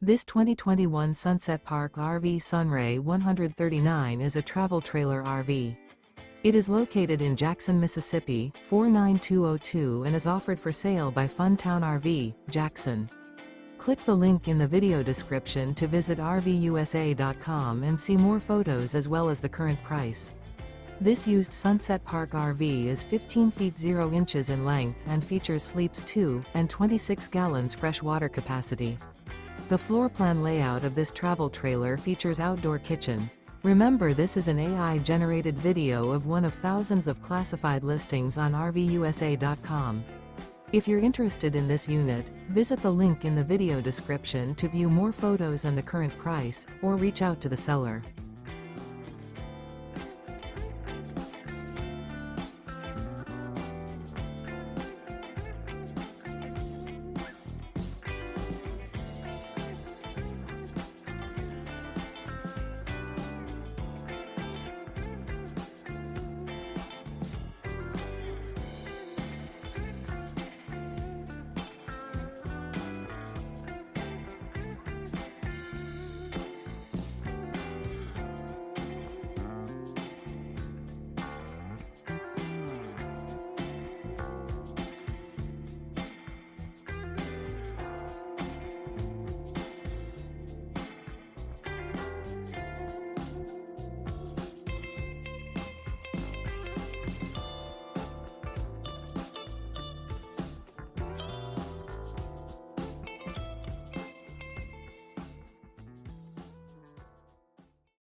This 2021 Sunset Park RV SunRay 139 is a travel trailer RV. It is located in Jackson, Mississippi, 49202 and is offered for sale by Funtown RV, Jackson. Click the link in the video description to visit RVUSA.com and see more photos as well as the current price. This used Sunset Park RV is 15 feet 0 inches in length and features sleeps 2 and 26 gallons fresh water capacity. The floor plan layout of this travel trailer features outdoor kitchen. Remember, this is an AI-generated video of one of thousands of classified listings on RVUSA.com. If you're interested in this unit, visit the link in the video description to view more photos and the current price, or reach out to the seller.